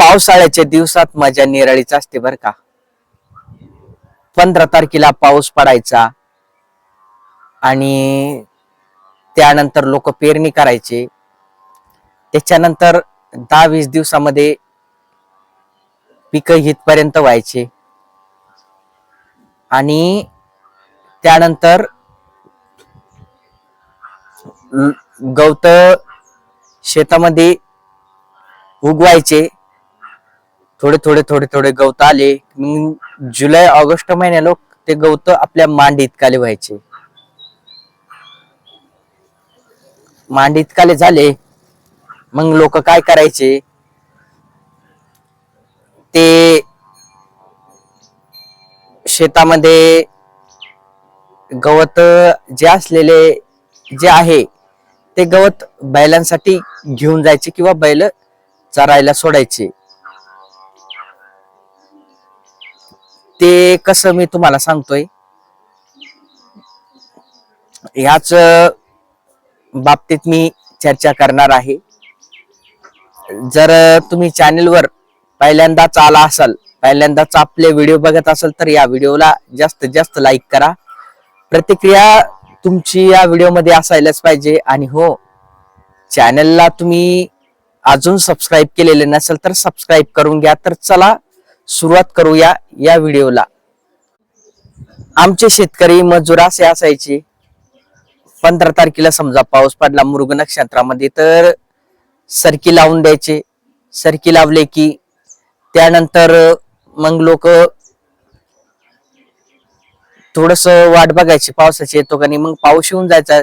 पावसाळ्याच्या दिवसात मजा निराळीच असते बर का. 15 तारखेला पाऊस पडायचा आणि त्यानंतर लोक पेरणी करायचे. त्याच्यानंतर 10-20 दिवसामध्ये पीक हितपर्यंत व्हायचे आणि त्यानंतर गवत शेतामध्ये उगवायचे. थोडे थोडे थोडे थोडे गवत आले. जुलै ऑगस्ट महिन्याला ते गवत आपल्या मांडीत काले व्हायचे. मांडीत काले झाले मग लोक काय करायचे, ते शेतामध्ये गवत जे असलेले जे आहे ते गवत बैलांसाठी घेऊन जायचे किंवा बैल चरायला सोडायचे. ते कसं मी तुम्हाला सांगतोय. ह्याच बाबतीत मी चर्चा करणार आहे. जर तुम्ही चॅनलवर पहिल्यांदाच आला असाल, पहिल्यांदाच आपले व्हिडिओ बघत असाल तर या व्हिडिओला जास्तीत जास्त लाईक करा. प्रतिक्रिया तुमची या व्हिडिओमध्ये असायलाच पाहिजे. आणि हो, चॅनलला तुम्ही अजून सबस्क्राईब केलेले नसेल तर सबस्क्राईब करून घ्या. तर चला सुरुवात करूया या व्हिडिओला. आमचे शेतकरी मजूर असे असायचे, 15 तारखेला समजा पाऊस पडला मृग नक्षत्रामध्ये तर सरकी लावून द्यायचे. सरकी लावले की त्यानंतर मग लोक थोडस वाट बघायची पावसाची येतो का नाही. मग पाऊस येऊन जायचा.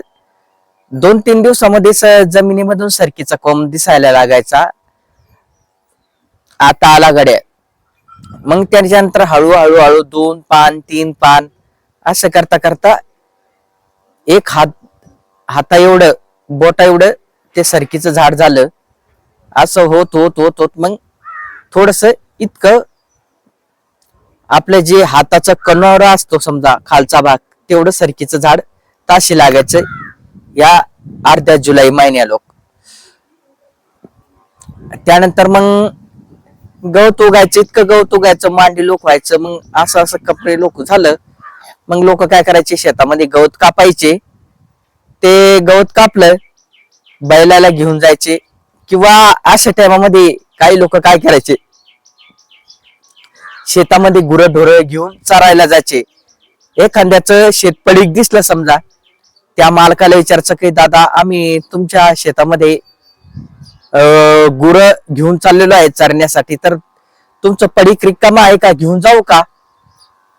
2-3 दिवसामध्येच जमिनीमधून सरकीचा कोंब दिसायला लागायचा. आता आला गड्या. मग त्याच्यानंतर हळूहळू हळू 2 पान 3 पान असं करता करता एक हाता एवढं बोटा एवढं ते सरकीचं झाड झालं. असं होत होत होत होत मग थोडस इतकं आपलं जे हाताचा कणोरा असतो समजा खालचा भाग तेवढं सरकीचं झाड ताशी लागायचं या अर्ध्या जुलै महिन्या लोक. त्यानंतर मग गवत उगायचं, इतकं गवत उगायचं, मांडी लोक व्हायचं. मग असं असं कपडे लोक झालं. मग लोक काय करायचे, शेतामध्ये गवत कापायचे. ते गवत कापलं बैलाला घेऊन जायचे किंवा अशा टायमामध्ये काही लोक काय करायचे, शेतामध्ये गुरंढोर घेऊन चरायला जायचे. एखाद्याचं शेत पडीक दिसलं समजा, त्या मालकाला विचारायचं की दादा आम्ही तुमच्या शेतामध्ये गुर घेऊन चाललेलो आहे चरण्यासाठी, तर तुमचं पडीक रिकामा आहे का, घेऊन जाऊ का.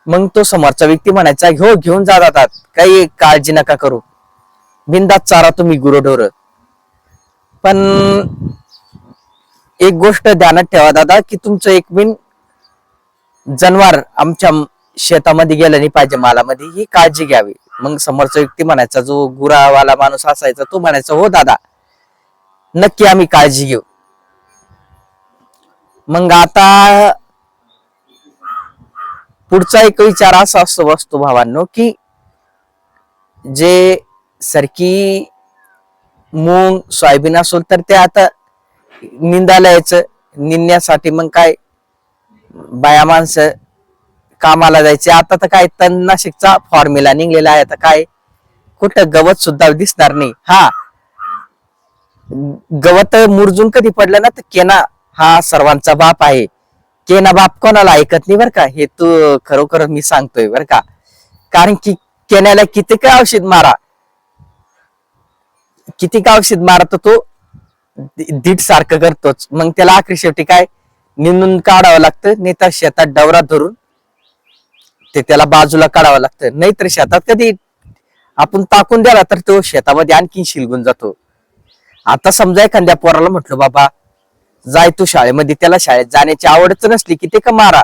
मग तो समोरचा व्यक्ती म्हणायचा हो घेऊन जा दादा, काही काळजी नका करू, बिनधास्त चारा तुम्ही गुरंढोर. पण एक गोष्ट ध्यानात ठेवा दादा की तुमचं एक बिन जनावर आमच्या शेतामध्ये गेलं नाही पाहिजे, मालामध्ये, ही काळजी घ्यावी. मग समोरचा व्यक्ती म्हणायचा, जो गुरावाला माणूस असायचा तो म्हणायचा हो दादा नक्की आम्ही काळजी घेऊ. मग आता पुढचा एक विचार असा असतो भावांनो की जे सरकी मूग सोयाबीन असेल तर ते आता निंदायला यायचं. निंदण्यासाठी मग काय बाया माणसं कामाला जायचे. आता तर काय तणनाशकचा फॉर्म्युला निघलेला आहे. आता काय कुठं गवत सुद्धा दिसणार नाही. हा, गवत मुरजून कधी पडलं ना तर केना हा सर्वांचा बाप आहे. केना बाप कोणाला ऐकत नाही बर का, हे तू खरोखर मी सांगतोय बर का. कारण की केण्याला किती काय औषध मारा, किती का औषध मारा तर तो दीट सारखं करतोच. मग त्याला आखरी शेवटी काय निंदून काढावं लागतं, नाही तर शेतात डवरा धरून ते त्याला बाजूला काढावं लागतं. नाहीतर शेतात कधी आपण टाकून द्याला तर तो शेतामध्ये आणखी शिलगून जातो. आता समजा एखाद्या पोराला म्हटलं बाबा जाय तू शाळेमध्ये, त्याला शाळेत जाण्याची आवडच नसली की ते का मारा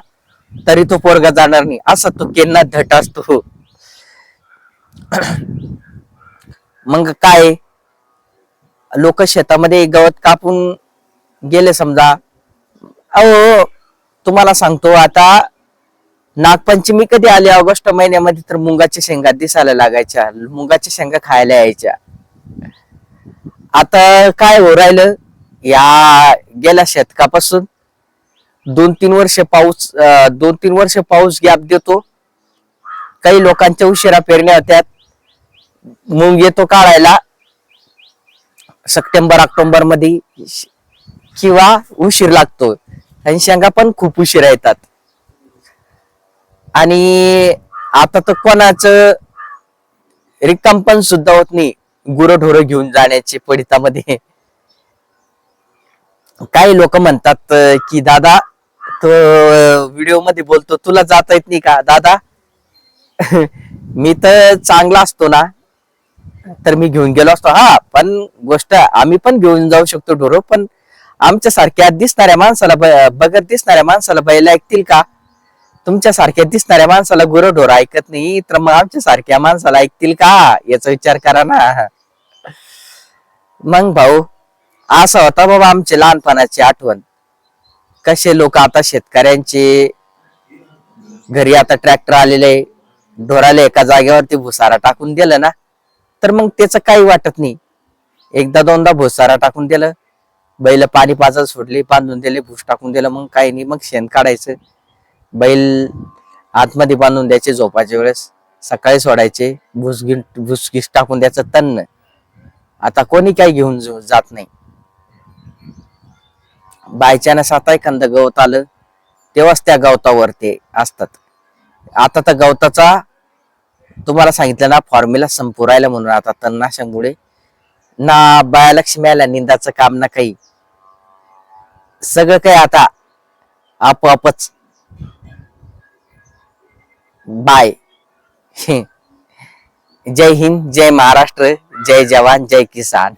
तरी तो पोरगा जाणार नाही. असा तो केना धट असतो. मग काय लोक शेतामध्ये गवत कापून गेले समजा. अहो तुम्हाला सांगतो, आता नागपंचमी कधी आली ऑगस्ट महिन्यामध्ये तर मुंगाच्या शेंगा दिसायला लागायच्या, मुंगाच्या शेंगा खायला यायच्या. आता काय हो राहिलं, या गेल्या शतकापासून 2-3 वर्ष पाऊस गॅप देतो. काही लोकांच्या उशिरा पेरण्या होत्यात. मूग येतो काढायला सप्टेंबर-ऑक्टोबर मध्ये किंवा उशीर लागतो आणि शेंगा पण खूप उशिरा येतात. आणि आता तर कोणाचं रिकाम पण सुद्धा होत नाही गुरंढोरं घेऊन जाण्याचे पडितामध्ये. काही लोक म्हणतात की दादा तो व्हिडिओ मध्ये बोलतो तुला जाता येत नाही का दादा. मी तर चांगला असतो ना तर मी घेऊन गेलो असतो. हा पण गोष्ट आम्ही पण घेऊन जाऊ शकतो ढोरं, पण आमच्या सारख्या दिसणाऱ्या माणसाला बघत दिसणाऱ्या माणसाला बैल ऐकतील का? तुमच्या सारख्या दिसणाऱ्या माणसाला गुरंढोर ऐकत नाही तर मग आमच्या सारख्या माणसाला ऐकतील का? याचा विचार करा ना. मग भाऊ असा होता बाबा आमची लहानपणाची आठवण. कसे लोक आता शेतकऱ्यांचे घरी आता ट्रॅक्टर आलेले, ढोराला एका जागेवरती भुसारा टाकून दिलं ना तर मग त्याचं काही वाटत नाही. एकदा दोनदा भुसारा टाकून दिलं, बैल पाणी पाजायला सोडली, बांधून दिले, भुस टाकून दिलं, मग काही नाही, मग शेण काढायचं, बैल आतमध्ये बांधून द्यायचे झोपाच्या वेळेस, सकाळी सोडायचे, भुसगीस टाकून द्यायचं तन्न. आता कोणी काही घेऊन जात नाही. बायचानस आता एखादं गवत आलं तेव्हाच त्या गवतावर ते असतात. आता तर गवताचा तुम्हाला सांगितलं ना फॉर्म्युला संपू राहिला म्हणून आता तणनाशकामुळे ना बायालक्ष्मीला निंदाचं काम ना काही, सगळं काही आता आपोआपच. बाय. जय हिंद, जय महाराष्ट्र, जय जवान, जय किसान.